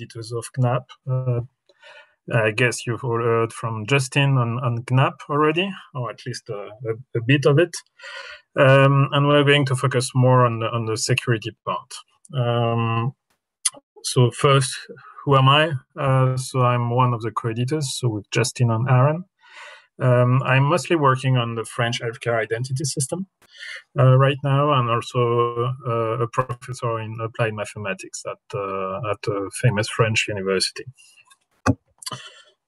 editors of GNAP. I guess you've all heard from Justin on GNAP already, or at least a bit of it. And we're going to focus more on the security part. So first, who am I? So I'm one of the co-editors, so with Justin and Yaron. I'm mostly working on the French healthcare identity system right now, and also a professor in applied mathematics at a famous French university.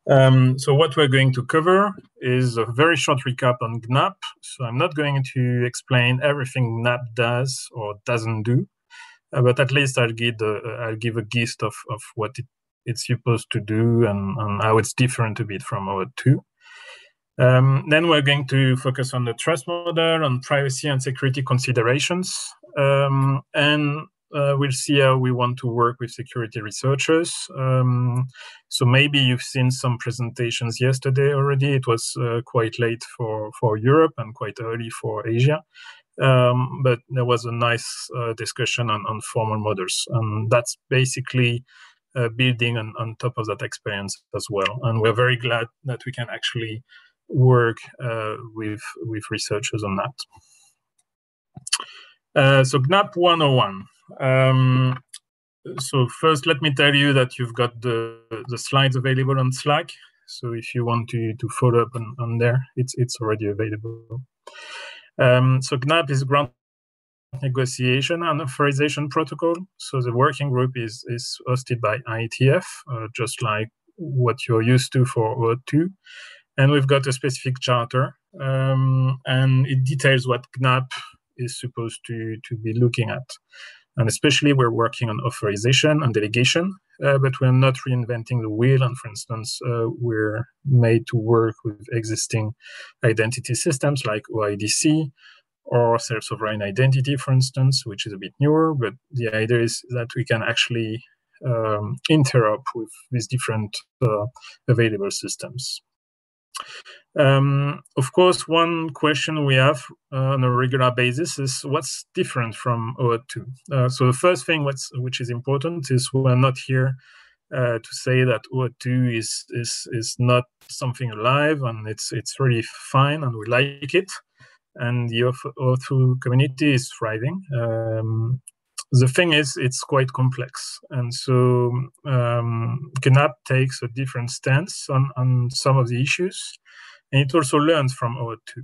So what we're going to cover is a very short recap on GNAP. So I'm not going to explain everything GNAP does or doesn't do, but at least I'll give a gist of what it's supposed to do and how it's different a bit from OAuth 2. Then we're going to focus on the trust model, on privacy and security considerations, and we'll see how we want to work with security researchers. So maybe you've seen some presentations yesterday already. It was quite late for Europe and quite early for Asia. But there was a nice discussion on formal models. And that's basically building on top of that experience as well. And we're very glad that we can actually work with researchers on that. So GNAP 101. So first, let me tell you that you've got the slides available on Slack. So if you want to follow up on there, it's already available. So GNAP is grant negotiation and authorization protocol. So the working group is hosted by IETF, just like what you're used to for OAuth 2. And we've got a specific charter, and it details what GNAP is supposed to be looking at. And especially we're working on authorization and delegation, but we're not reinventing the wheel. And for instance, we're made to work with existing identity systems like OIDC or self-sovereign identity, for instance, which is a bit newer. But the idea is that we can actually interop with these different available systems. Of course, one question we have on a regular basis is what's different from OAuth 2. So the first thing which is important is we're not here to say that OAuth 2 is not something alive and it's really fine and we like it, and the OAuth 2 community is thriving. The thing is, it's quite complex, and so GNAP takes a different stance on some of the issues, and it also learns from OAuth 2.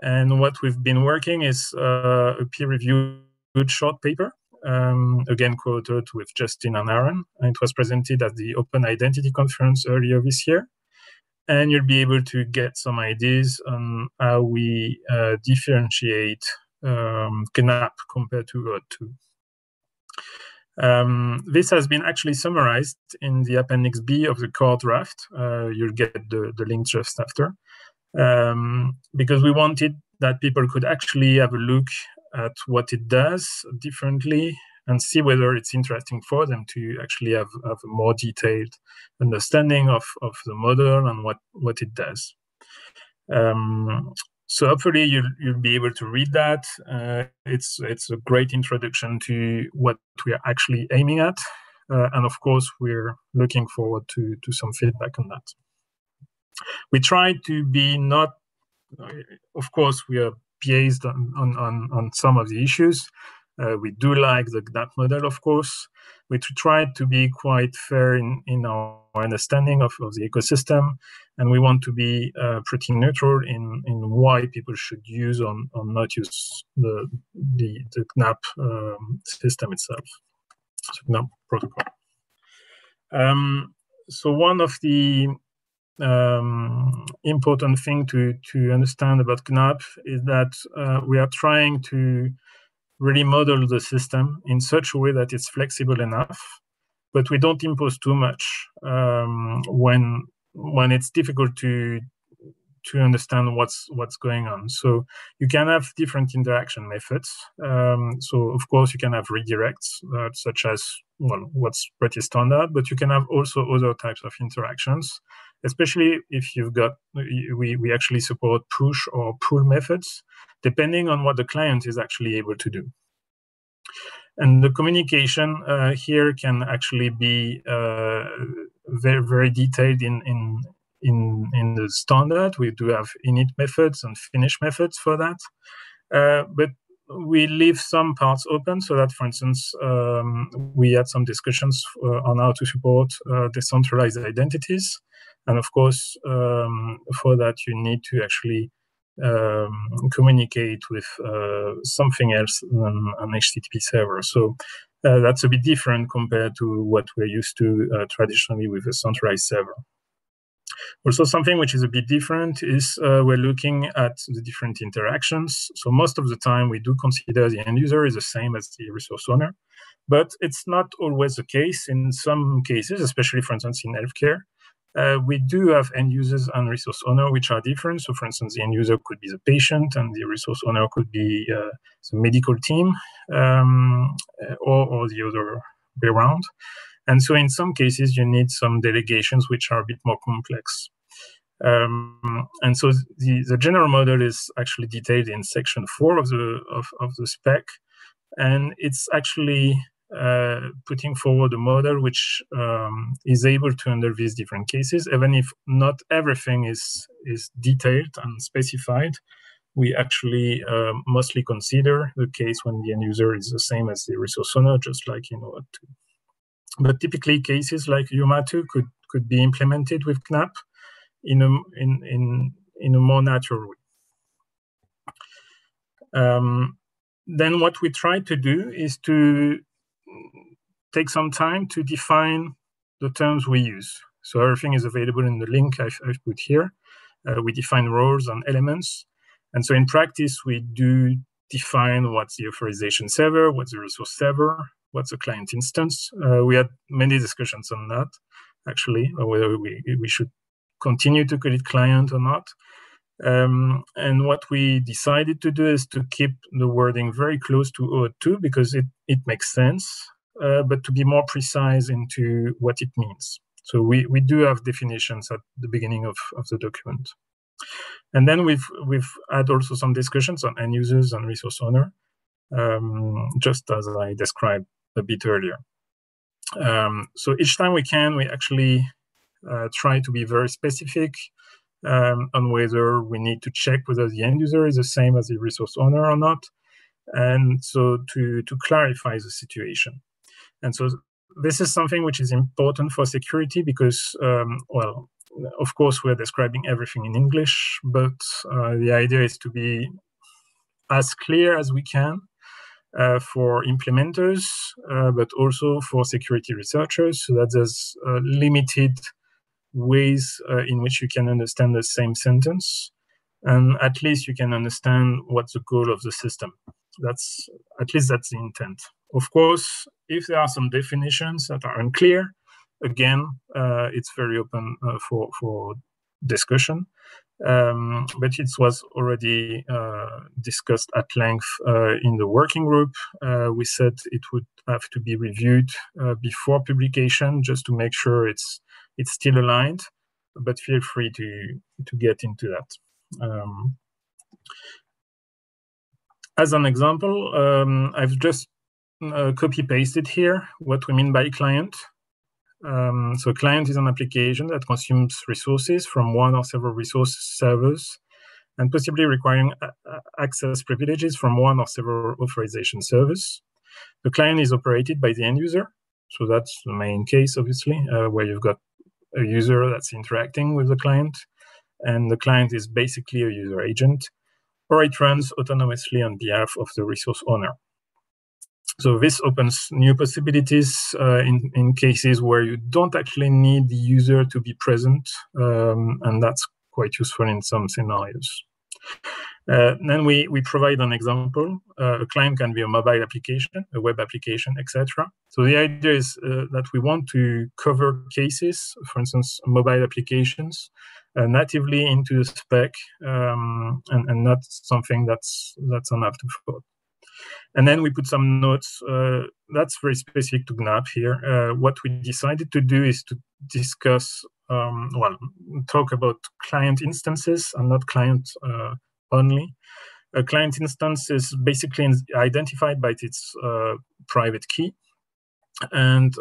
And what we've been working is a peer-reviewed short paper, again co-authored with Justin and Yaron, and it was presented at the Open Identity Conference earlier this year. And you'll be able to get some ideas on how we differentiate GNAP compared to OAuth 2. This has been actually summarized in the Appendix B of the core draft. You'll get the link just after. Because we wanted that people could actually have a look at what it does differently and see whether it's interesting for them to actually have a more detailed understanding of the model and what it does. So hopefully you'll be able to read that. It's a great introduction to what we are actually aiming at. And of course, we're looking forward to some feedback on that. We try to be not, of course, we are biased on some of the issues. We do like the GNAP model, of course. We try to be quite fair in our understanding of the ecosystem, and we want to be pretty neutral in why people should use or not use the GNAP system itself, so GNAP protocol. So one of the important thing to understand about GNAP is that we are trying to really model the system in such a way that it's flexible enough, but we don't impose too much when it's difficult to understand what's going on. So you can have different interaction methods. So of course you can have redirects, such as what's pretty standard, but you can have also other types of interactions, especially if you've got, we actually support push or pull methods, depending on what the client is actually able to do. And the communication here can actually be very, very detailed in the standard. We do have init methods and finish methods for that. But we leave some parts open so that, for instance, we had some discussions on how to support decentralized identities. And of course, for that, you need to actually communicate with something else than an HTTP server. So that's a bit different compared to what we're used to traditionally with a centralized server. Also, something which is a bit different is we're looking at the different interactions. So most of the time, we do consider the end user is the same as the resource owner, but it's not always the case. In some cases, especially, for instance, in healthcare, we do have end users and resource owner which are different. So, for instance, the end user could be the patient, and the resource owner could be the medical team, or the other way around. And so in some cases, you need some delegations which are a bit more complex. And so the general model is actually detailed in section 4 of the spec. And it's actually putting forward a model which is able to handle these different cases, even if not everything is detailed and specified. We actually mostly consider the case when the end user is the same as the resource owner, just like in OAuth 2. But typically, cases like UMA2 could be implemented with GNAP in a more natural way. Then what we try to do is to take some time to define the terms we use. So everything is available in the link I've put here. We define roles and elements. And so in practice, we do define what's the authorization server, what's the resource server, what's a client instance. We had many discussions on that, actually, whether we should continue to call it client or not. And what we decided to do is to keep the wording very close to OAuth 2 because it makes sense, but to be more precise into what it means. So we do have definitions at the beginning of the document. And then we've had also some discussions on end users and resource owner, just as I described a bit earlier. So each time we can, we actually try to be very specific on whether we need to check whether the end user is the same as the resource owner or not, and so to clarify the situation. And so this is something which is important for security because, well, of course, we're describing everything in English, but the idea is to be as clear as we can for implementers, but also for security researchers, so that there's limited ways in which you can understand the same sentence, and at least you can understand what's the goal of the system. At least that's the intent. Of course, if there are some definitions that are unclear, again, it's very open for discussion. But it was already discussed at length in the working group. We said it would have to be reviewed before publication just to make sure it's still aligned, but feel free to get into that. As an example, I've just copy-pasted here what we mean by client. So client is an application that consumes resources from one or several resource servers and possibly requiring access privileges from one or several authorization servers. The client is operated by the end user. So that's the main case, obviously, where you've got a user that's interacting with the client. And the client is basically a user agent, or it runs autonomously on behalf of the resource owner. So this opens new possibilities in cases where you don't actually need the user to be present, and that's quite useful in some scenarios. Then we provide an example. A client can be a mobile application, a web application, etc. So the idea is that we want to cover cases, for instance, mobile applications, natively into the spec, and not something that's an afterthought. And then we put some notes. That's very specific to GNAP here. What we decided to do is to discuss, talk about client instances and not client only. A client instance is basically identified by its private key. And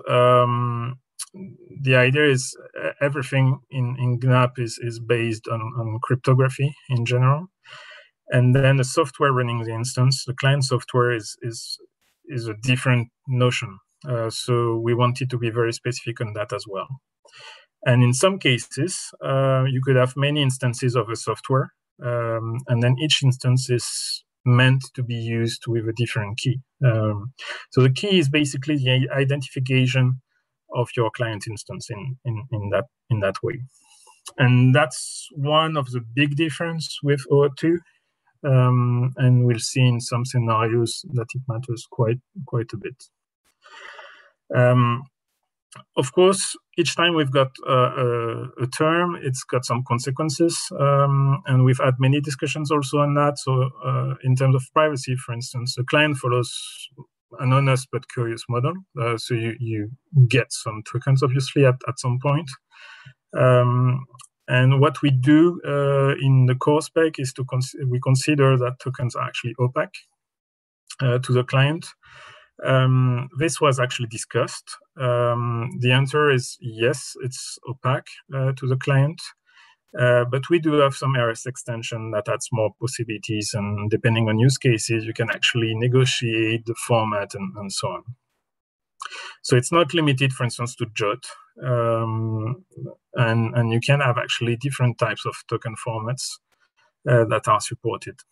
the idea is everything in GNAP is based on cryptography in general. And then the software running the instance, the client software is a different notion. So we wanted to be very specific on that as well. And in some cases, you could have many instances of a software, and then each instance is meant to be used with a different key. So the key is basically the identification of your client instance in that way. And that's one of the big difference with OAuth 2. And we'll see in some scenarios that it matters quite a bit. Of course, each time we've got a term, it's got some consequences, and we've had many discussions also on that. So in terms of privacy, for instance, the client follows an honest but curious model. So you get some tokens, obviously, at some point. And what we do in the core spec is we consider that tokens are actually opaque to the client. This was actually discussed. The answer is yes, it's opaque to the client, but we do have some RS extension that adds more possibilities, and depending on use cases, you can actually negotiate the format and so on. So it's not limited, for instance, to JOT, and you can have actually different types of token formats that are supported.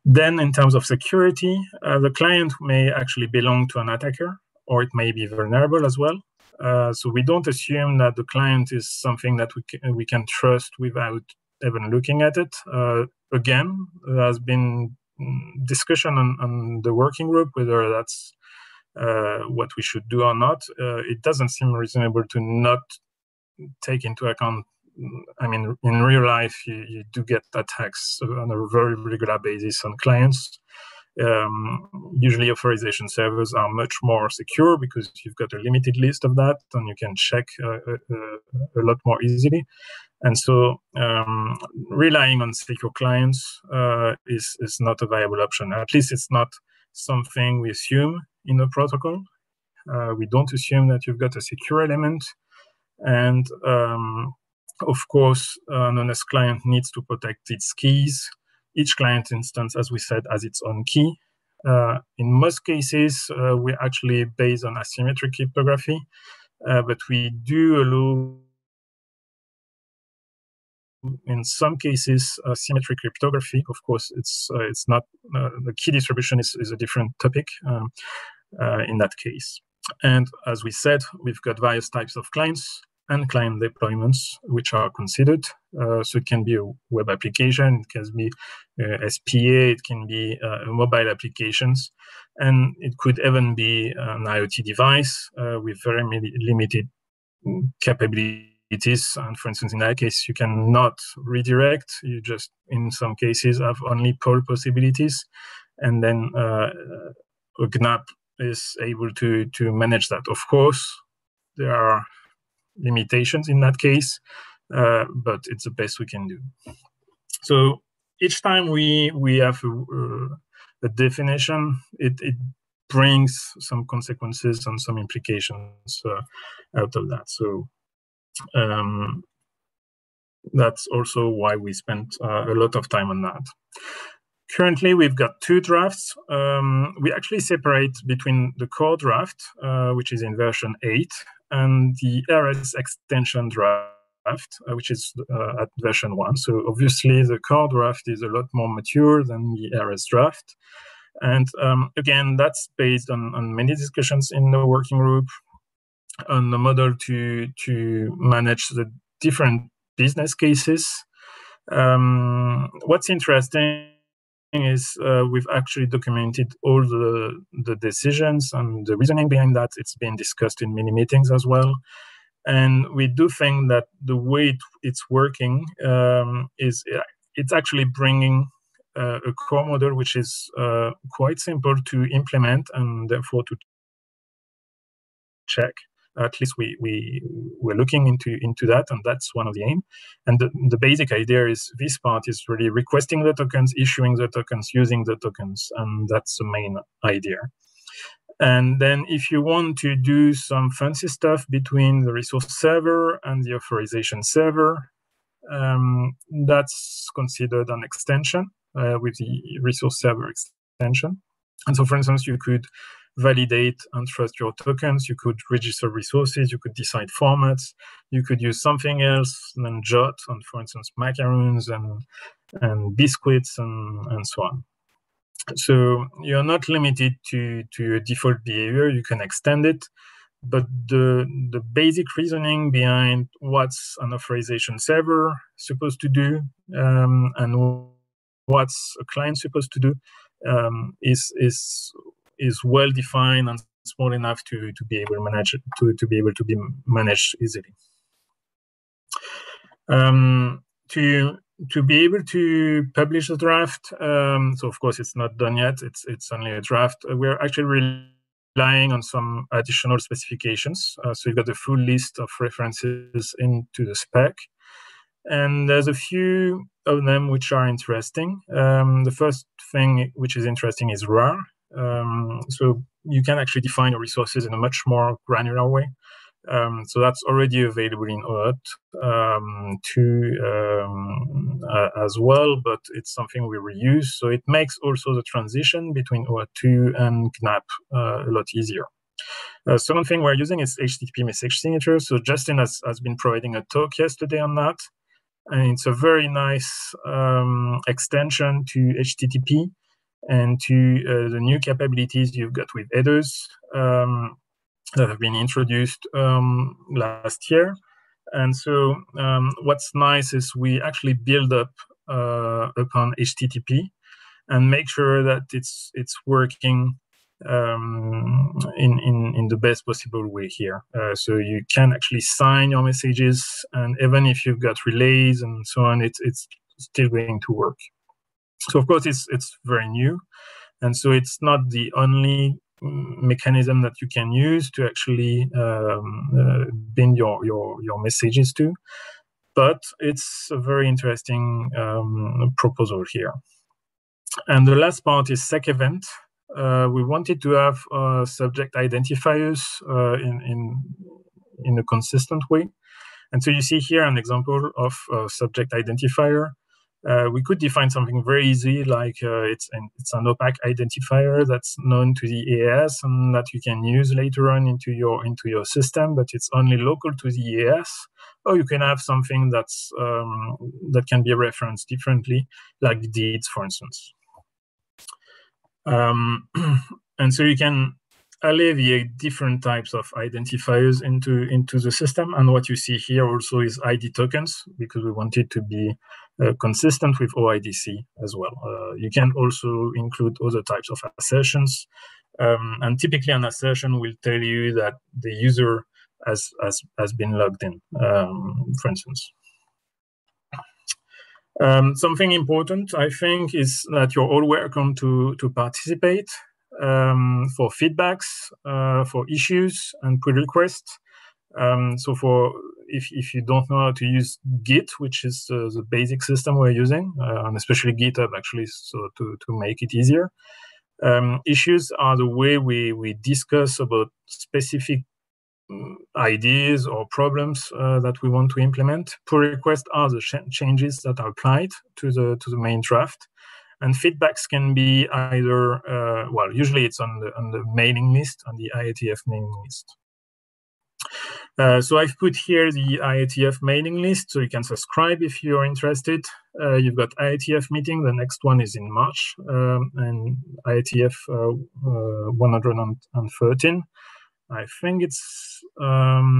Then in terms of security, the client may actually belong to an attacker, or it may be vulnerable as well. So we don't assume that the client is something that we can trust without even looking at it. Again, there has been discussion on the working group whether that's what we should do or not. It doesn't seem reasonable to not take into account. I mean, in real life, you do get attacks on a very regular basis on clients. Usually authorization servers are much more secure because you've got a limited list of that and you can check a lot more easily. And so relying on secure clients is not a viable option. At least it's not something we assume in a protocol. We don't assume that you've got a secure element. And of course, an honest client needs to protect its keys. Each client instance, as we said, has its own key. In most cases, we're actually based on asymmetric cryptography, but we do allow, in some cases, symmetric cryptography. Of course, it's not the key distribution is a different topic in that case. And as we said, we've got various types of clients and client deployments which are considered. So it can be a web application, it can be SPA, it can be mobile applications, and it could even be an IoT device with very limited capabilities. And for instance, in that case, you cannot redirect. You just, in some cases, have only poll possibilities, and then a GNAP is able to manage that. Of course, there are limitations in that case, but it's the best we can do. So each time we have a definition, it brings some consequences and some implications out of that. So that's also why we spent a lot of time on that. Currently, we've got two drafts. We actually separate between the core draft, which is in version 8, and the RS extension draft, which is at version 1. So obviously, the core draft is a lot more mature than the RS draft. And again, that's based on many discussions in the working group on the model to manage the different business cases. What's interesting is we've actually documented all the decisions and the reasoning behind that. It's been discussed in many meetings as well. And we do think that the way it's working is it's actually bringing a core model which is quite simple to implement and therefore to check. At least we're looking into that, and that's one of the aim. And the basic idea is this part is really requesting the tokens, issuing the tokens, using the tokens, and that's the main idea. And then if you want to do some fancy stuff between the resource server and the authorization server, that's considered an extension with the resource server extension. And so, for instance, you could validate and trust your tokens, you could register resources, you could decide formats, you could use something else than JOT, and for instance, macaroons and biscuits and so on. So you're not limited to a default behavior, you can extend it, but the basic reasoning behind what's an authorization server supposed to do and what's a client supposed to do is well defined and small enough to be able to manage it, to be able to be managed easily. To be able to publish a draft, so of course it's not done yet. It's only a draft. We're actually relying on some additional specifications. So you've got the full list of references into the spec. And there's a few of them which are interesting. The first thing which is interesting is RAR. So you can actually define your resources in a much more granular way. So that's already available in OAuth as well, but it's something we reuse. So it makes also the transition between OAuth 2 and GNAP a lot easier. Second thing we're using is HTTP message signature. So Justin has been providing a talk yesterday on that. And it's a very nice extension to HTTP and to the new capabilities you've got with headers that have been introduced last year. And so what's nice is we actually build up upon HTTP and make sure that it's working in the best possible way here. So you can actually sign your messages, and even if you've got relays and so on, it's still going to work. So of course it's very new, and so it's not the only mechanism that you can use to actually bind your messages to, but it's a very interesting proposal here. And the last part is sec event. We wanted to have subject identifiers in a consistent way. And so you see here an example of a subject identifier. We could define something very easy, like it's an opaque identifier that's known to the EAS and that you can use later on into your system, but it's only local to the EAS. Or you can have something that's that can be referenced differently, like deeds, for instance. And so you can alleviate different types of identifiers into the system. And what you see here also is ID tokens, because we want it to be consistent with OIDC as well. You can also include other types of assertions. And typically an assertion will tell you that the user has been logged in, for instance. Something important, I think, is that you're all welcome to participate for feedbacks, for issues and pull requests. So if you don't know how to use Git, which is the basic system we're using, and especially GitHub actually, so to make it easier. Issues are the way we discuss about specific ideas or problems that we want to implement. Pull requests are the changes that are applied to the main draft, and feedbacks can be either well, usually it's on the mailing list, on the IATF mailing list. So I've put here the IATF mailing list, so you can subscribe if you're interested. You've got IATF meeting, the next one is in March, and IATF 113. I think it's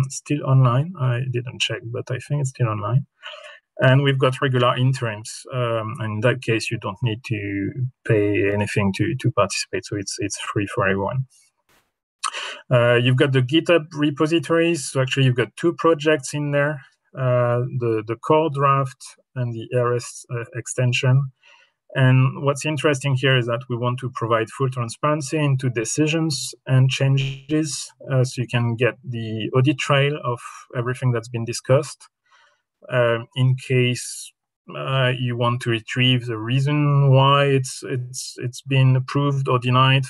still online. I didn't check, but I think it's still online. And we've got regular interims. And in that case, you don't need to pay anything to participate. So it's free for everyone. You've got the GitHub repositories. So actually, you've got two projects in there, the core draft and the RS extension. And what's interesting here is that we want to provide full transparency into decisions and changes, so you can get the audit trail of everything that's been discussed. In case you want to retrieve the reason why it's been approved or denied,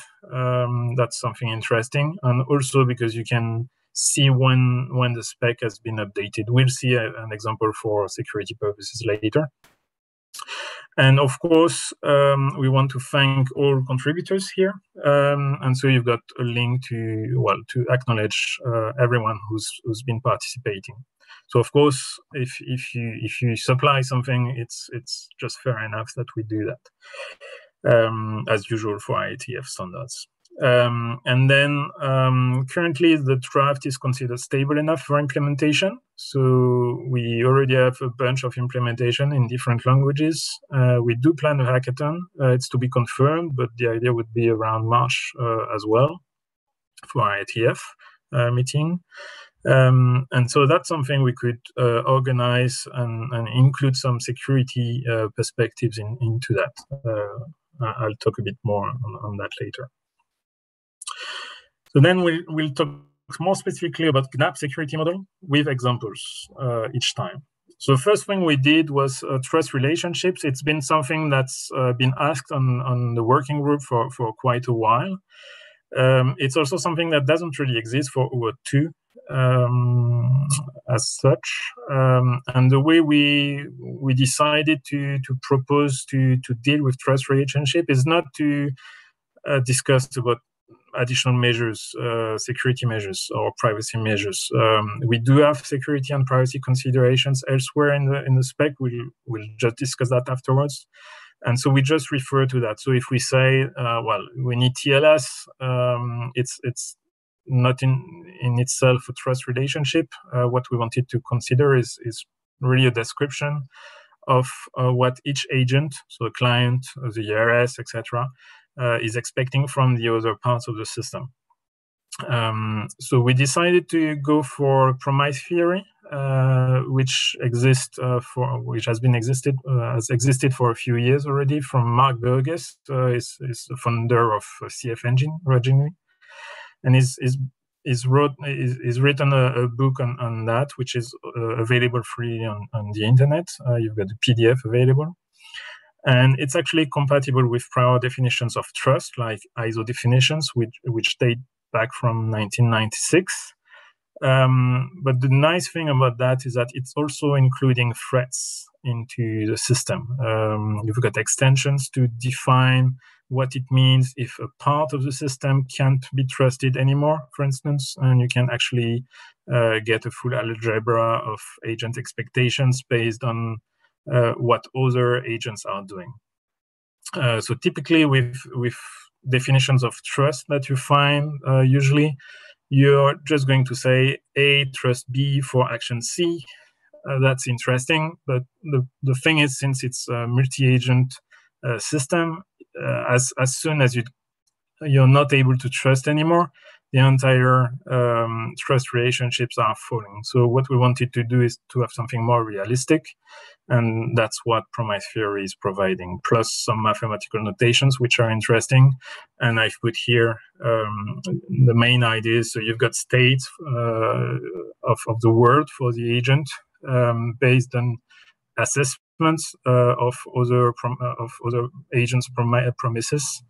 that's something interesting. And also because you can see when the spec has been updated. We'll see an example for security purposes later. And of course, we want to thank all contributors here. And so you've got a link to acknowledge everyone who's been participating. So of course, if you supply something, it's just fair enough that we do that, as usual for IETF standards. And then currently the draft is considered stable enough for implementation. So we already have a bunch of implementation in different languages. We do plan a hackathon. It's to be confirmed, but the idea would be around March as well for IETF meeting. And so that's something we could organize and include some security perspectives into that. I'll talk a bit more on that later. So then we'll talk more specifically about GNAP security model with examples each time. So the first thing we did was trust relationships. It's been something that's been asked on the working group for quite a while. It's also something that doesn't really exist for OAuth 2 as such. And the way we decided to propose to deal with trust relationship is not to discuss about additional measures, security measures or privacy measures. We do have security and privacy considerations elsewhere in the spec. We'll just discuss that afterwards. And so we just refer to that. So if we say, well, we need TLS, it's not in itself a trust relationship. What we wanted to consider is really a description of what each agent, so the client, the ERS, etc., is expecting from the other parts of the system. So we decided to go for promise theory, which has existed for a few years already, from Mark Burgess, is the founder of CF Engine originally, and he's written a book on that, which is available freely on the internet. You've got the PDF available. And it's actually compatible with prior definitions of trust, like ISO definitions, which date back from 1996. But the nice thing about that is that it's also including threats into the system. You've got extensions to define what it means if a part of the system can't be trusted anymore, for instance, and you can actually get a full algebra of agent expectations based on what other agents are doing. So typically with definitions of trust that you find, usually you're just going to say A trust B for action C. That's interesting, but the thing is, since it's a multi-agent system, as soon as you're not able to trust anymore, the entire trust relationships are falling. So what we wanted to do is to have something more realistic, and that's what promise theory is providing, plus some mathematical notations, which are interesting. And I've put here the main ideas. So you've got states of the world for the agent based on assessments of other agents' promises,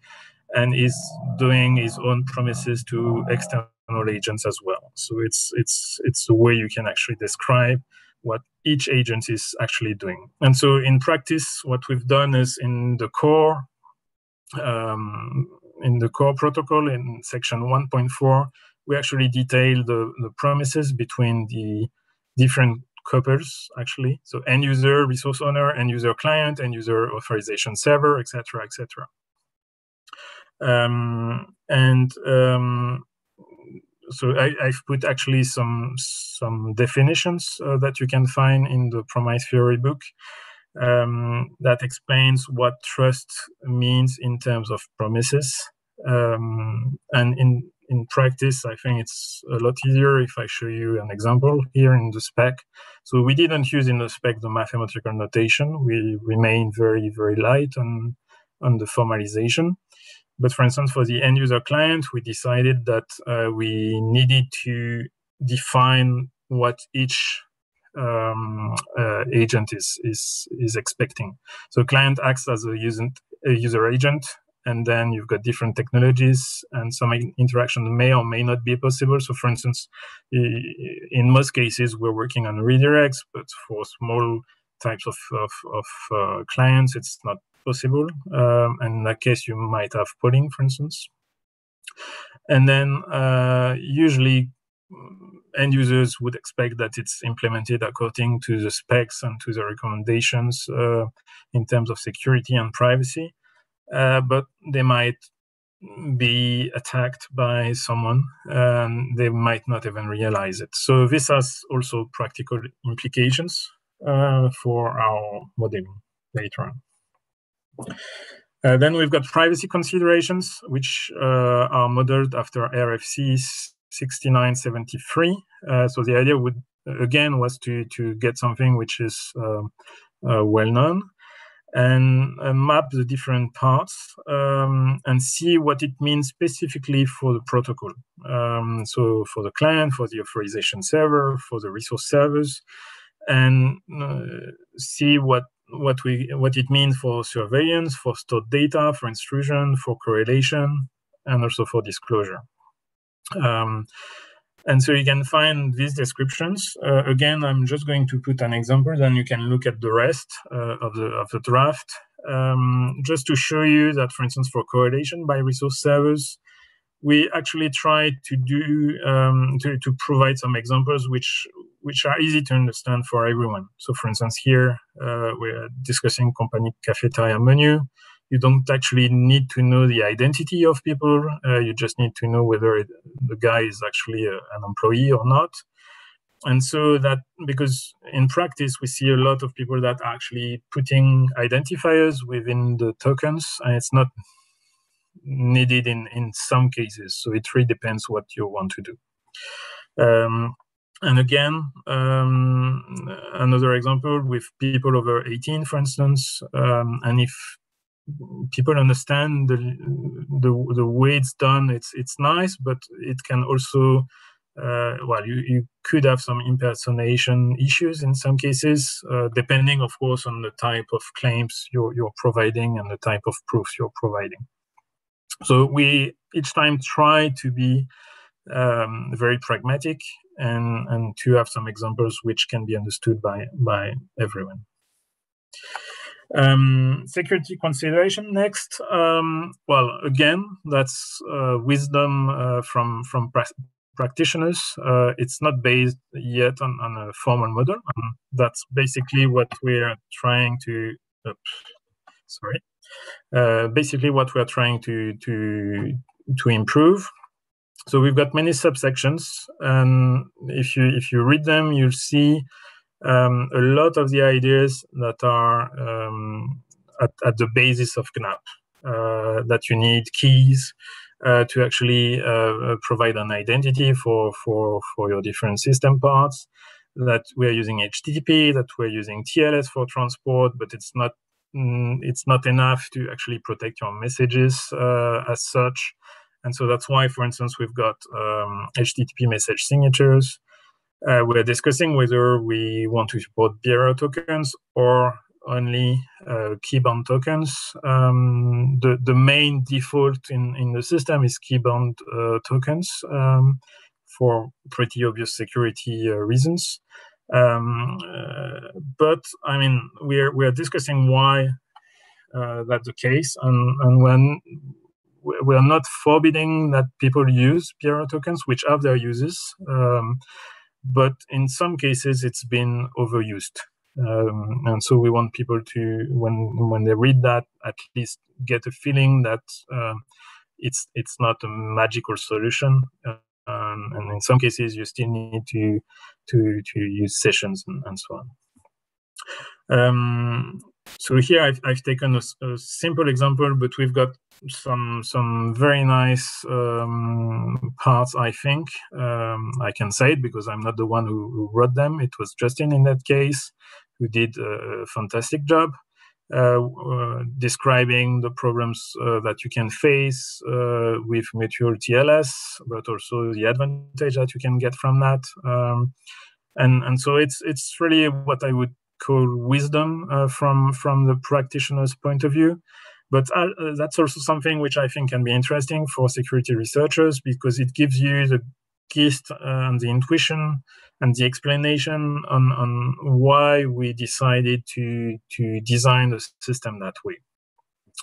and is doing his own promises to external agents as well. So it's a way you can actually describe what each agent is actually doing. And so in practice, what we've done is in the core protocol in section 1.4, we actually detail the promises between the different couples, actually. So end user, resource owner, end user client, end user authorization server, etc., etc. So I've put actually some definitions that you can find in the promise theory book that explains what trust means in terms of promises. And in practice, I think it's a lot easier if I show you an example here in the spec. So we didn't use in the spec the mathematical notation. We remained very, very light on the formalization. But for instance, for the end user client, we decided that we needed to define what each agent is expecting. So client acts as a user agent, and then you've got different technologies, and some interaction may or may not be possible. So for instance, in most cases, we're working on redirects, but for small types of clients, it's not possible. And in that case, you might have polling, for instance. And then usually end users would expect that it's implemented according to the specs and to the recommendations in terms of security and privacy. But they might be attacked by someone, and they might not even realize it. So this has also practical implications for our modeling later on. Then we've got privacy considerations, which are modeled after RFC 6973. So the idea was to get something which is well known, and map the different parts and see what it means specifically for the protocol. So for the client, for the authorization server, for the resource servers, and see what it means for surveillance, for stored data, for intrusion, for correlation, and also for disclosure. And so you can find these descriptions. Again, I'm just going to put an example, then you can look at the rest of the draft, just to show you that, for instance, for correlation by resource servers, we actually try to do to provide some examples which are easy to understand for everyone. So, for instance, here we're discussing company cafeteria menu. You don't actually need to know the identity of people. You just need to know whether the guy is actually an employee or not. And so that, because in practice, we see a lot of people that are actually putting identifiers within the tokens, and it's not needed in some cases. So it really depends what you want to do. And again, another example with people over 18, for instance, and if people understand the way it's done, it's nice, but it can also you could have some impersonation issues in some cases, depending, of course, on the type of claims you're providing and the type of proofs you're providing. So we each time try to be very pragmatic and to have some examples which can be understood by everyone. Security consideration next. Well, again, that's wisdom from practitioners. It's not based yet on a formal model. That's basically what we're trying to. Basically, what we're trying to improve. So we've got many subsections, and if you read them, you'll see a lot of the ideas that are at the basis of GNAP. That you need keys to actually provide an identity for your different system parts. That we're using HTTP, that we're using TLS for transport, but it's not enough to actually protect your messages as such. And so that's why, for instance, we've got HTTP message signatures. We're discussing whether we want to support bearer tokens or only keybound tokens. The main default in the system is keybound tokens for pretty obvious security reasons. But I mean, we're discussing why that's the case, and when we're not forbidding that people use bearer tokens, which have their uses, but in some cases it's been overused, and so we want people to, when they read that, at least get a feeling that it's not a magical solution. And in some cases, you still need to use sessions and so on. So here I've taken a simple example, but we've got some very nice parts, I think. I can say it because I'm not the one who wrote them. It was Justin in that case who did a fantastic job describing the problems that you can face with mutual TLS, but also the advantage that you can get from that. And so it's really what I would call wisdom from the practitioner's point of view. But that's also something which I think can be interesting for security researchers because it gives you the gist and the intuition and the explanation on why we decided to design the system that way.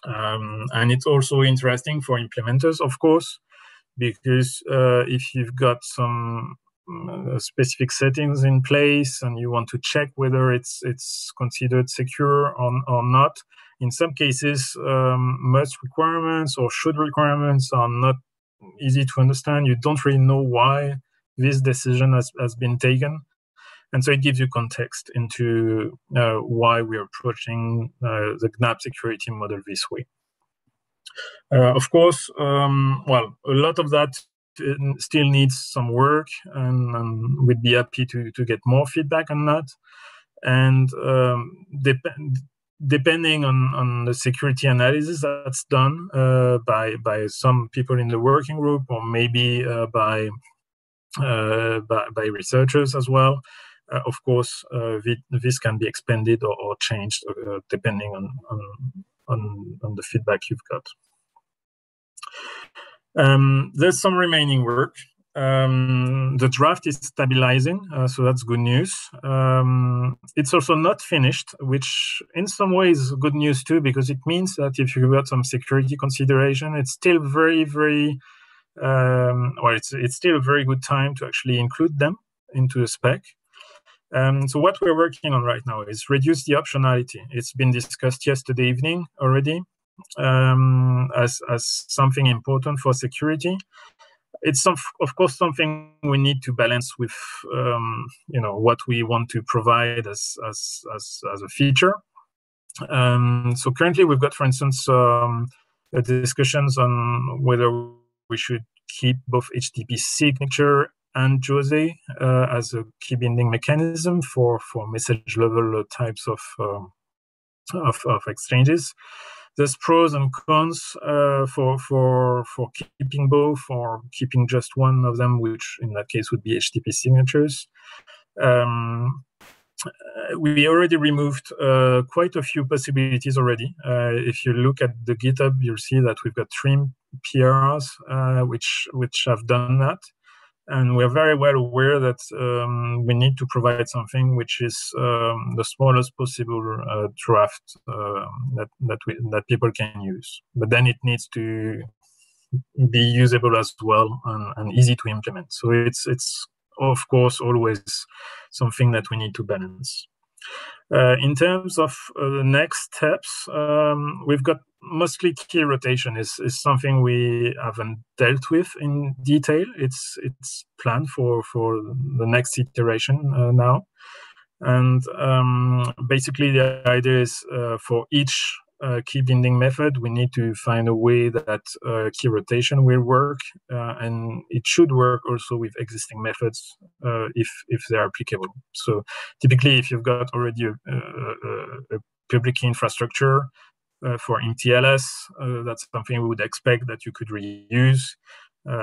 And it's also interesting for implementers, of course, because if you've got some specific settings in place and you want to check whether it's considered secure or not, in some cases, must requirements or should requirements are not easy to understand. You don't really know why this decision has been taken. And so it gives you context into why we're approaching the GNAP security model this way. Of course, well, a lot of that still needs some work, and we'd be happy to get more feedback on that. And depending on the security analysis that's done by some people in the working group, or maybe by researchers as well. Of course, this can be expanded or changed depending on the feedback you've got. There's some remaining work. The draft is stabilizing, so that's good news. It's also not finished, which in some ways is good news too, because it means that if you've got some security consideration, it's still very or it's still a very good time to actually include them into the spec. So what we're working on right now is reduce the optionality. It's been discussed yesterday evening already as something important for security. It's of course something we need to balance with what we want to provide as a feature. So currently we've got, for instance, discussions on whether we should keep both HTTP signature and JOSE as a key binding mechanism for message level types of exchanges. There's pros and cons for keeping both or keeping just one of them, which in that case would be HTTP signatures. We already removed quite a few possibilities already. If you look at the GitHub, you'll see that we've got 3 PRs which have done that. And we're very well aware that we need to provide something which is the smallest possible draft that people can use. But then it needs to be usable as well and easy to implement. So it's of course always something that we need to balance. In terms of the next steps, we've got mostly key rotation is something we haven't dealt with in detail. It's planned for the next iteration now. And basically the idea is for each key binding method, we need to find a way that key rotation will work, and it should work also with existing methods if they're applicable. So typically, if you've got already a public key infrastructure for MTLS, that's something we would expect that you could reuse,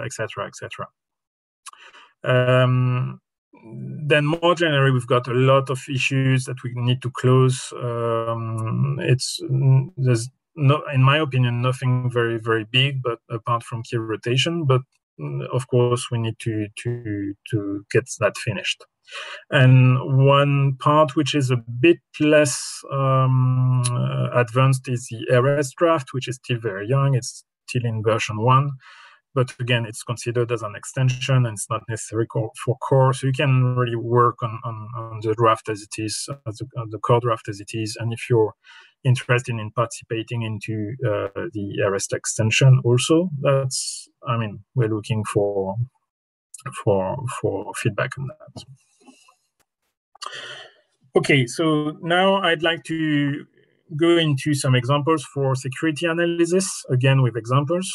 etc., etc. Then more generally, we've got a lot of issues that we need to close. There's no, in my opinion, nothing very, very big, but apart from key rotation. But of course, we need to get that finished. And one part which is a bit less advanced is the RS draft, which is still very young. It's still in version 1. But again, it's considered as an extension and it's not necessary for core. So you can really work on the draft as it is, the core draft as it is. And if you're interested in participating into the REST extension also, we're looking for feedback on that. Okay, so now I'd like to go into some examples for security analysis, again with examples.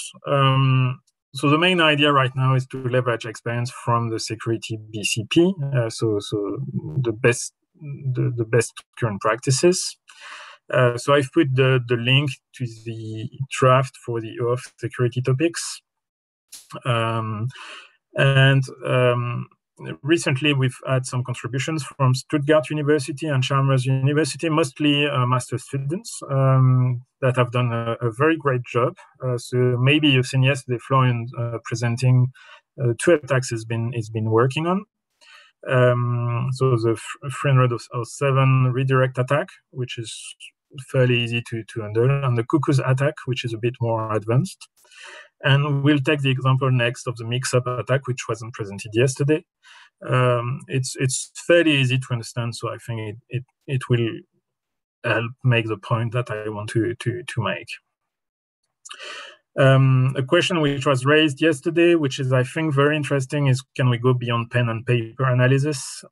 So the main idea right now is to leverage experience from the security BCP, so the best current practices. So I've put the link to the draft for the OAuth security topics. Recently, we've had some contributions from Stuttgart University and Chalmers University, mostly master students that have done a very great job. So maybe you've seen yesterday Florian presenting 2 attacks he's been working on. So the 307 redirect attack, which is fairly easy to handle, and the cuckoos attack, which is a bit more advanced. And we'll take the example next of the mix-up attack, which wasn't presented yesterday. It's fairly easy to understand, so I think it will help make the point that I want to make. A question which was raised yesterday, which is I think very interesting, is can we go beyond pen and paper analysis?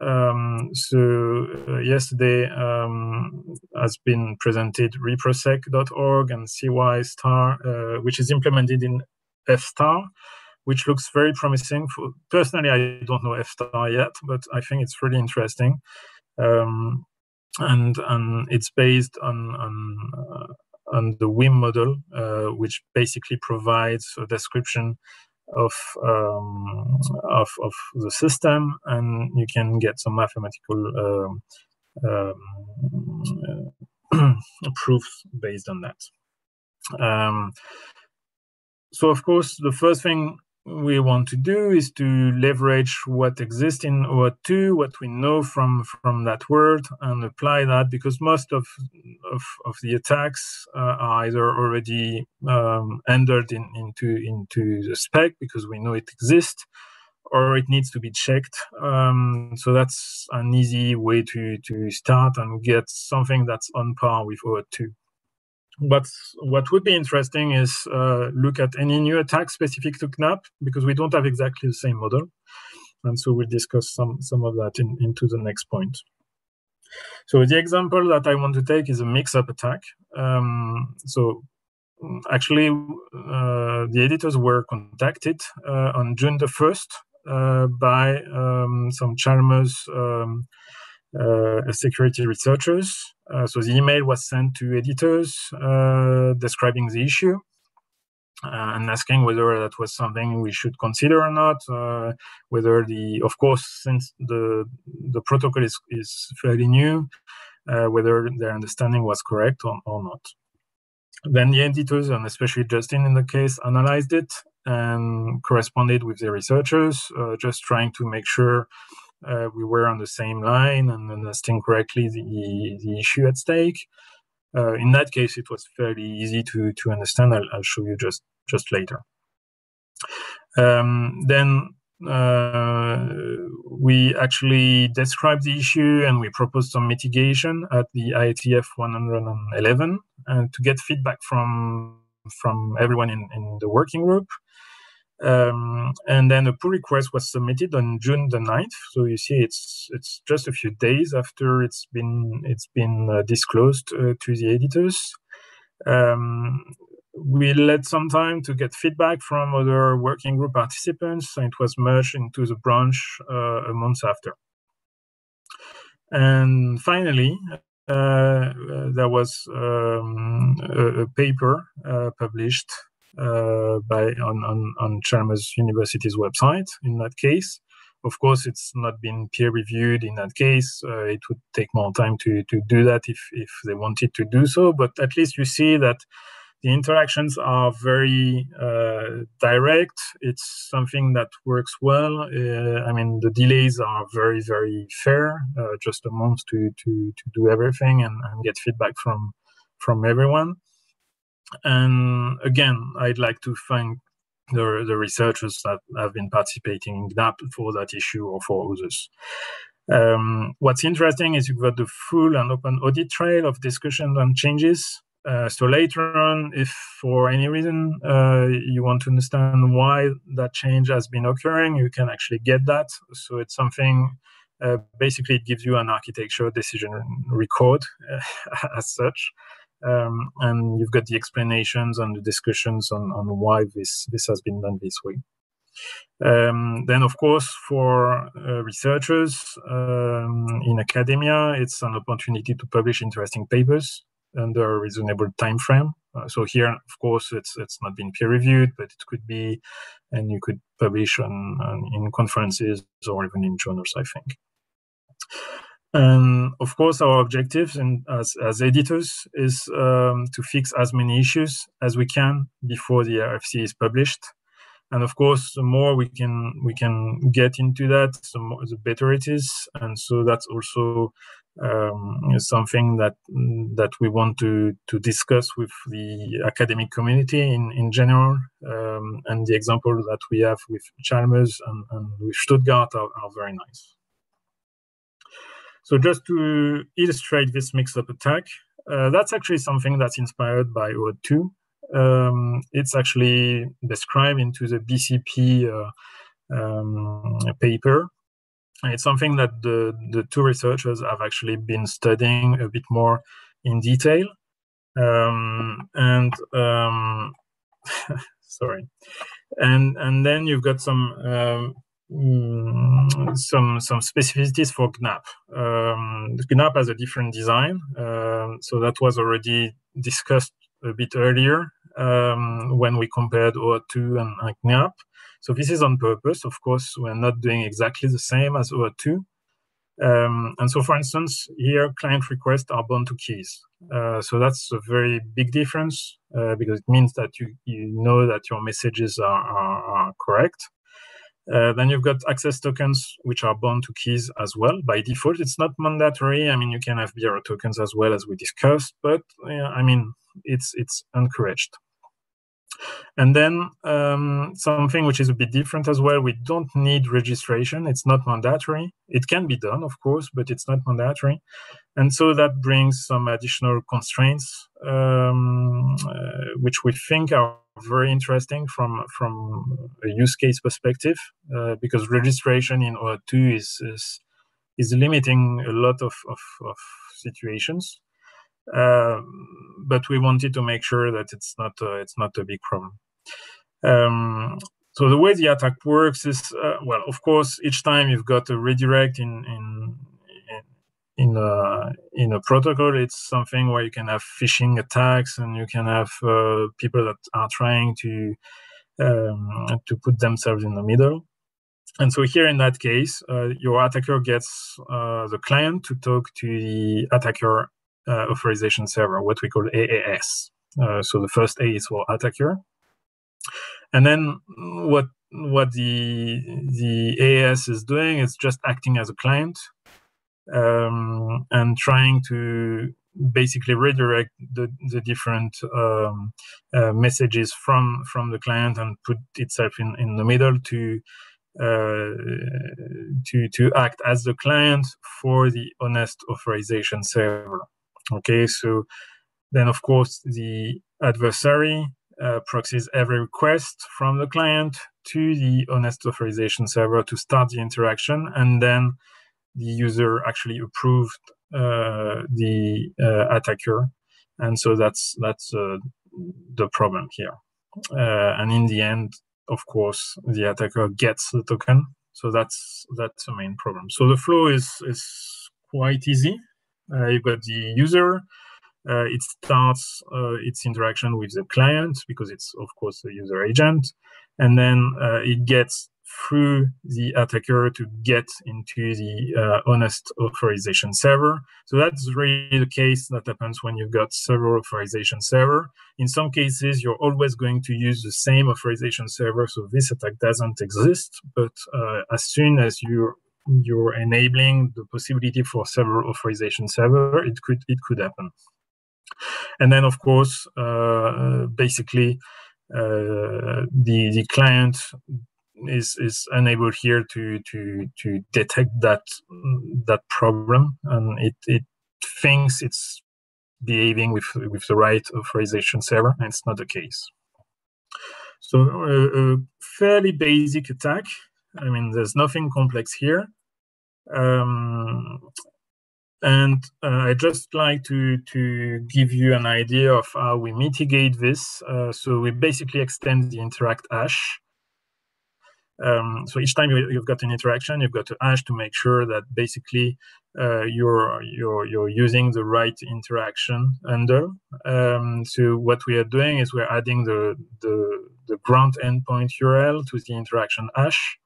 Yesterday has been presented reprosec.org and CY star, which is implemented in F star, which looks very promising. Personally, I don't know F star yet, but I think it's really interesting. And it's based on the WIM model, which basically provides a description of the system, and you can get some mathematical proofs based on that. So, of course, the first thing we want to do is to leverage what exists in OAuth 2, what we know from that word, and apply that, because most of the attacks are either already entered into the spec because we know it exists, or it needs to be checked. So that's an easy way to start and get something that's on par with OAuth 2. But what would be interesting is look at any new attack specific to GNAP, because we don't have exactly the same model. And so we'll discuss some of that into the next point. So the example that I want to take is a mix-up attack. Actually, the editors were contacted on June the 1st by some Chalmers security researchers. So the email was sent to editors describing the issue and asking whether that was something we should consider or not, whether of course, since the protocol is fairly new, whether their understanding was correct or not. Then the editors, and especially Justin in the case, analyzed it and corresponded with the researchers, just trying to make sure we were on the same line and understanding correctly the issue at stake. In that case, it was fairly easy to understand. I'll show you just later. Then we actually described the issue and we proposed some mitigation at the IETF 111 to get feedback from everyone in the working group. And then a pull request was submitted on June the 9th. So you see, it's just a few days after it's been disclosed to the editors. We let some time to get feedback from other working group participants, and it was merged into the branch a month after. And finally, there was a paper published on Chalmers University's website. In that case, of course, it's not been peer reviewed. In that case, it would take more time to do that if they wanted to do so. But at least you see that the interactions are very direct. It's something that works well. I mean, the delays are very, very fair. Just a month to do everything and get feedback from everyone. And again, I'd like to thank the researchers that have been participating in GNAP for that issue or for others. What's interesting is you've got the full and open audit trail of discussion and changes. So later on, if for any reason you want to understand why that change has been occurring, you can actually get that. So it's something, basically it gives you an architecture decision record as such. and you've got the explanations and the discussions on why this has been done this way. Then, of course, for researchers in academia, it's an opportunity to publish interesting papers under a reasonable time frame. So here, of course, it's not been peer reviewed, but it could be, and you could publish in conferences or even in journals, I think. And of course, our objectives as editors is to fix as many issues as we can before the RFC is published. And of course, the more we can get into that, the better it is. And so that's also something that we want to discuss with the academic community in general. And the example that we have with Chalmers and with Stuttgart are very nice. So just to illustrate this mix-up attack, that's actually something that's inspired by OAuth 2. It's actually described into the BCP paper. And it's something that the two researchers have actually been studying a bit more in detail. Sorry. And then you've got some specificities for GNAP. GNAP has a different design, so that was already discussed a bit earlier when we compared OAuth 2 and GNAP. So this is on purpose. Of course, we're not doing exactly the same as OAuth 2. And so, for instance, here client requests are bound to keys. So that's a very big difference because it means that you know that your messages are correct. Then you've got access tokens, which are bound to keys as well. By default, it's not mandatory. I mean, you can have BRO tokens as well, as we discussed, but I mean, it's encouraged. And then something which is a bit different as well, we don't need registration. It's not mandatory. It can be done, of course, but it's not mandatory. And so that brings some additional constraints, which we think are very interesting from a use case perspective, because registration in OAuth 2 is limiting a lot of situations. But we wanted to make sure that it's not a big problem. So the way the attack works is, well, of course, each time you've got a redirect in a protocol, it's something where you can have phishing attacks and you can have people that are trying to put themselves in the middle. And so here in that case, your attacker gets the client to talk to the attacker authorization server, what we call AAS. So the first A is for attacker. And then what the AAS is doing is just acting as a client and trying to basically redirect the different messages from the client and put itself in the middle to act as the client for the honest authorization server. Okay, so then of course the adversary proxies every request from the client to the honest authorization server to start the interaction, and then the user actually approved the attacker, and so that's the problem here. And in the end, of course, the attacker gets the token, so that's the main problem. So the flow is quite easy. You've got the user. It starts its interaction with the client because it's, of course, the user agent. And then it gets through the attacker to get into the honest authorization server. So that's really the case that happens when you've got several authorization server. In some cases, you're always going to use the same authorization server, so this attack doesn't exist. But as soon as you're enabling the possibility for several authorization server, it could happen. And then, of course, basically, the client is unable here to detect that problem, and it thinks it's behaving with the right authorization server, and it's not the case. So a fairly basic attack. I mean, there's nothing complex here. And I just like to give you an idea of how we mitigate this. So we basically extend the interact hash. So each time you've got an interaction, you've got a hash to make sure that basically you're using the right interaction under. So what we are doing is we're adding the ground endpoint URL to the interaction hash.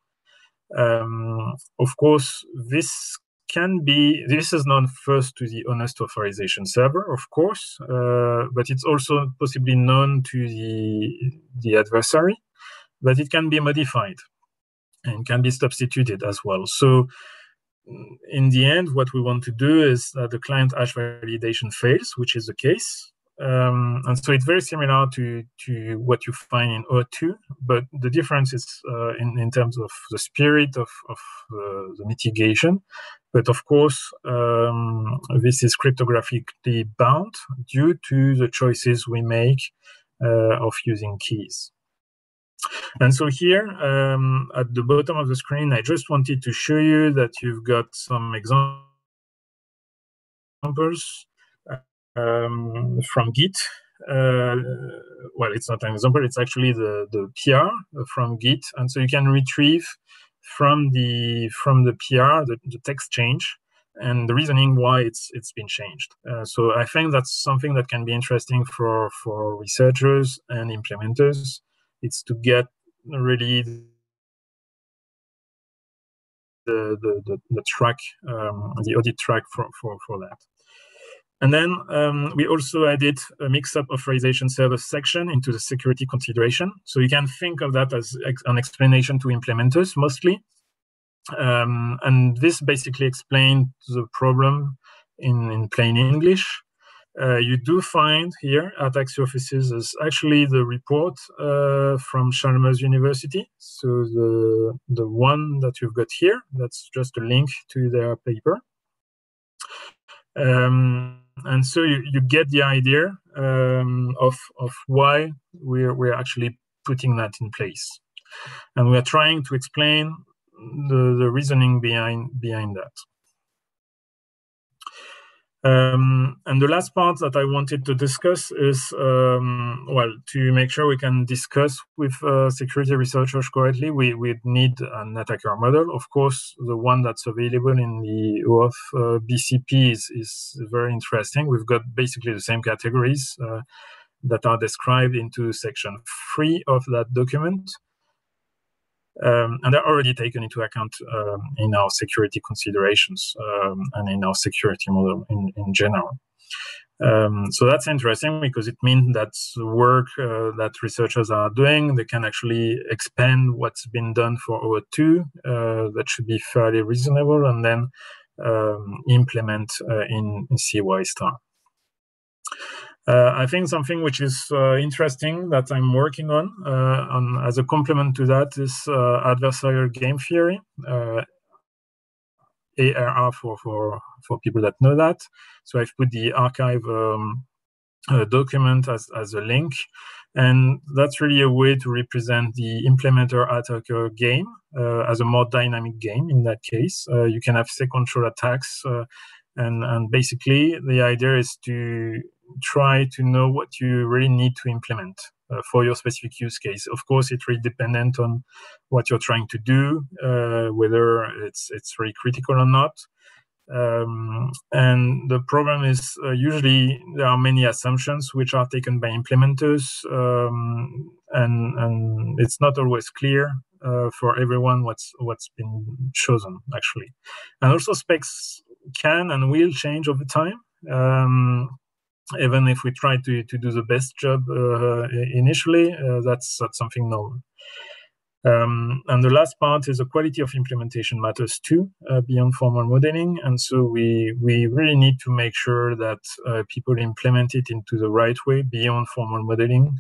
Of course, this is known first to the honest authorization server, of course, but it's also possibly known to the adversary, but it can be modified and can be substituted as well. So in the end, what we want to do is that the client hash validation fails, which is the case. And so it's very similar to what you find in OAuth, but the difference is in terms of the spirit of the mitigation. But of course, this is cryptographically bound due to the choices we make of using keys. And so here, at the bottom of the screen, I just wanted to show you that you've got some examples from Git. Well, it's not an example, it's actually the PR from Git. And so you can retrieve from the PR the text change and the reasoning why it's been changed. So I think that's something that can be interesting for researchers and implementers. It's to get really the track, the audit track for that. And then we also added a mix-up authorization service section into the security consideration. So you can think of that as an explanation to implementers mostly. And this basically explained the problem in plain English. You do find here at Axio Offices is actually the report from Chalmers University. So the one that you've got here, that's just a link to their paper. And so you get the idea of why we're actually putting that in place. And we're trying to explain the reasoning behind that. And the last part that I wanted to discuss is, to make sure we can discuss with security researchers correctly, we need an attacker model. Of course, the one that's available in the OAuth BCP is very interesting. We've got basically the same categories that are described into section 3 of that document. And they're already taken into account in our security considerations and in our security model in general. So that's interesting because it means that the work that researchers are doing, they can actually expand what's been done for OAuth. That should be fairly reasonable, and then implement in CY star. I think something which is interesting that I'm working on as a complement to that is adversarial game theory, ARR for people that know that. So I've put the archive document as a link, and that's really a way to represent the implementer-attacker game as a more dynamic game. In that case, you can have sequential attacks, and basically the idea is to try to know what you really need to implement for your specific use case. Of course, it's really dependent on what you're trying to do, whether it's very critical or not. And the problem is usually there are many assumptions which are taken by implementers, and it's not always clear for everyone what's been chosen actually. And also specs can and will change over time. Even if we try to do the best job initially, that's something normal. And the last part is the quality of implementation matters too, beyond formal modeling. And so we really need to make sure that people implement it into the right way beyond formal modeling.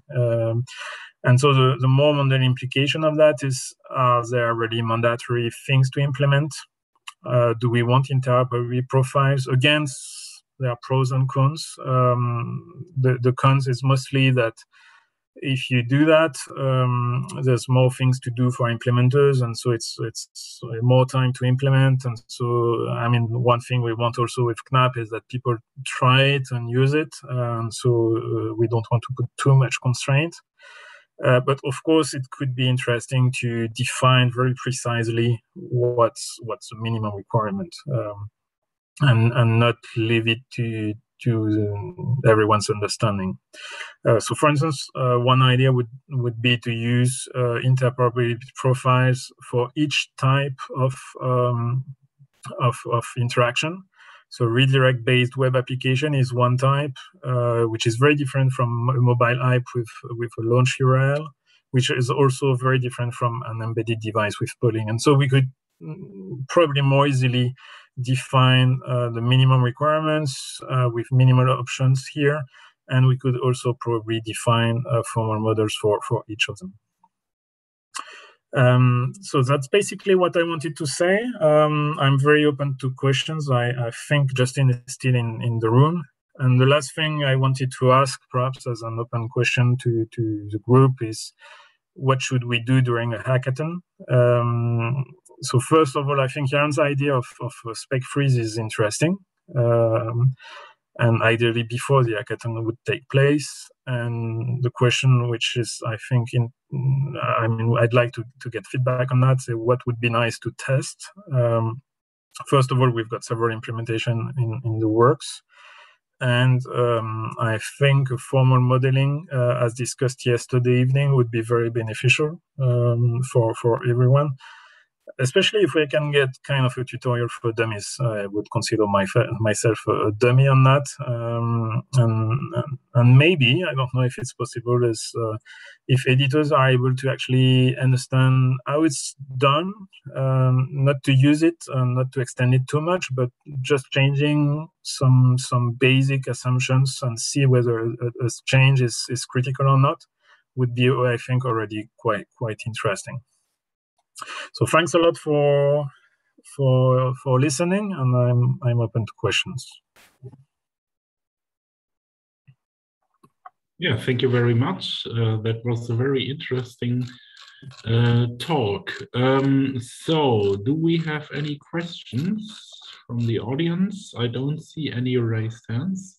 And so the more model implication of that is, are there really mandatory things to implement? Do we want interoperability profiles? Again, there are pros and cons. The cons is mostly that if you do that, there's more things to do for implementers, and so it's more time to implement. And so, I mean, one thing we want also with GNAP is that people try it and use it. So we don't want to put too much constraint. But of course, it could be interesting to define very precisely what's the minimum requirement, and not leave it to everyone's understanding. So, for instance, one idea would be to use interoperability profiles for each type of interaction. So, redirect-based web application is one type, which is very different from a mobile app with a launch URL, which is also very different from an embedded device with polling. And so we could probably more easily define the minimum requirements with minimal options here, and we could also probably define formal models for each of them. So that's basically what I wanted to say. I'm very open to questions. I think Justin is still in the room. And the last thing I wanted to ask, perhaps as an open question to the group, is what should we do during a hackathon? So first of all, I think Yaron's idea of a spec freeze is interesting. And ideally before the hackathon would take place. And the question, which is, I think, I'd like to get feedback on that. So what would be nice to test? First of all, we've got several implementation in the works. And I think formal modeling, as discussed yesterday evening, would be very beneficial for everyone. Especially if we can get kind of a tutorial for dummies. I would consider myself a dummy on that. And maybe, I don't know if it's possible, is if editors are able to actually understand how it's done, not to use it, not to extend it too much, but just changing some basic assumptions and see whether a change is critical or not, would be, I think, already quite interesting. So thanks a lot for listening, and I'm open to questions. Yeah, thank you very much. That was a very interesting talk. So do we have any questions from the audience? I don't see any raised hands.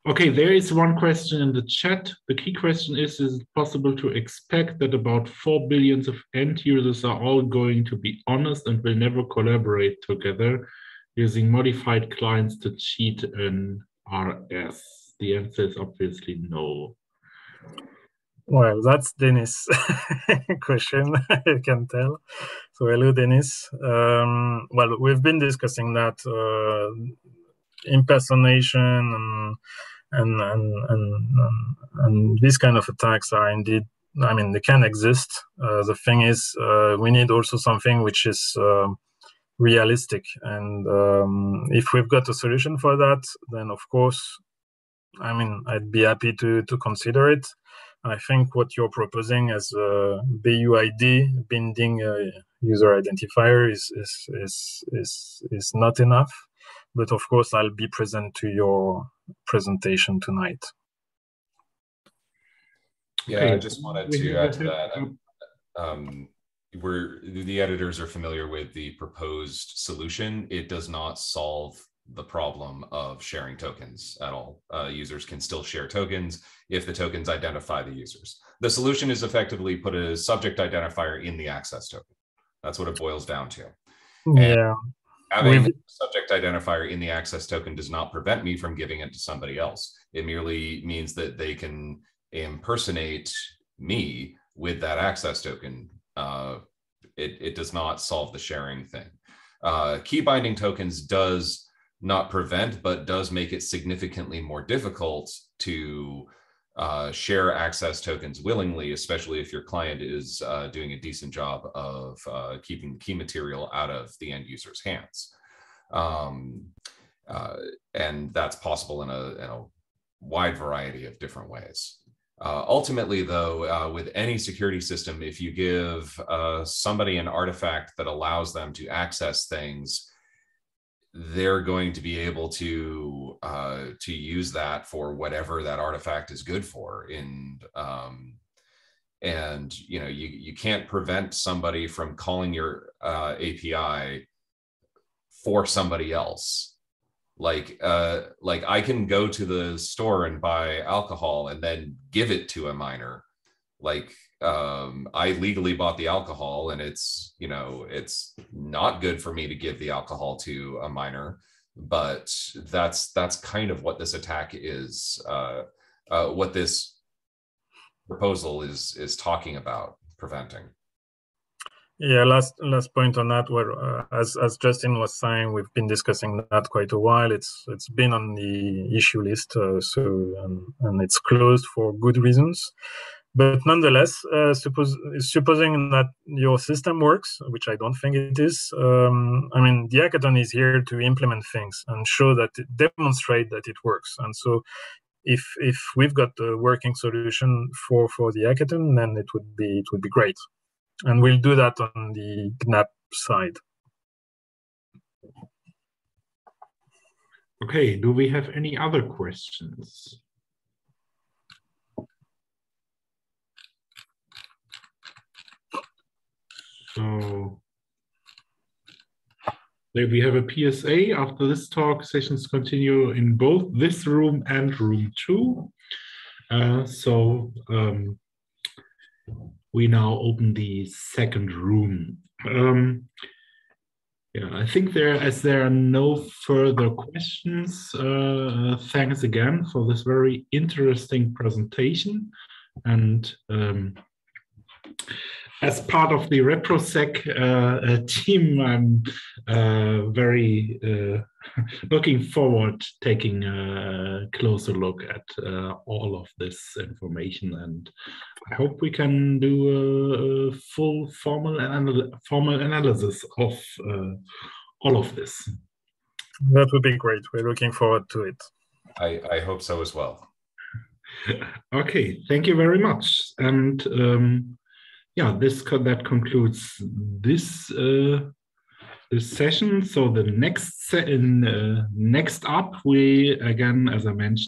Okay, there is one question in the chat. The key question is it possible to expect that about 4 billion of end users are all going to be honest and will never collaborate together using modified clients to cheat an RS? The answer is obviously no. Well, that's Dennis' question, I can tell. So hello, Dennis. Well, we've been discussing that impersonation and these kind of attacks are indeed, I mean, they can exist. The thing is, we need also something which is realistic. And if we've got a solution for that, then of course, I mean, I'd be happy to consider it. I think what you're proposing as a BUID, binding user identifier, is not enough. But of course, I'll be present to your presentation tonight. Yeah, okay. I just wanted to add to that. The editors are familiar with the proposed solution. It does not solve the problem of sharing tokens at all. Users can still share tokens if the tokens identify the users. The solution is effectively put a subject identifier in the access token. That's what it boils down to. Yeah. And having a subject identifier in the access token does not prevent me from giving it to somebody else. It merely means that they can impersonate me with that access token. It does not solve the sharing thing. Key binding tokens does not prevent, but does make it significantly more difficult to share access tokens willingly, especially if your client is doing a decent job of keeping key material out of the end user's hands. And that's possible in a wide variety of different ways. Ultimately, though, with any security system, if you give somebody an artifact that allows them to access things, they're going to be able to use that for whatever that artifact is good for. And you can't prevent somebody from calling your API for somebody else. Like I can go to the store and buy alcohol and then give it to a miner. Like I legally bought the alcohol, and it's not good for me to give the alcohol to a miner, but that's kind of what this attack is, what this proposal is talking about preventing. Yeah, last point on that. Where as Justin was saying, we've been discussing that quite a while. It's been on the issue list, and it's closed for good reasons. But nonetheless, supposing that your system works, which I don't think it is, I mean, the hackathon is here to implement things and show that, demonstrate that it works. And so if we've got a working solution for the hackathon, then it would be great. And we'll do that on the GNAP side. Okay, do we have any other questions? So we have a PSA. After this talk, sessions continue in both this room and room 2. We now open the second room. Yeah, I think as there are no further questions, thanks again for this very interesting presentation. And as part of the ReproSec team, I'm very looking forward taking a closer look at all of this information, and I hope we can do a full formal analysis of all of this. That would be great. We're looking forward to it. I hope so as well. Okay, thank you very much. And yeah, that concludes this this session. So the next up, we again, as I mentioned,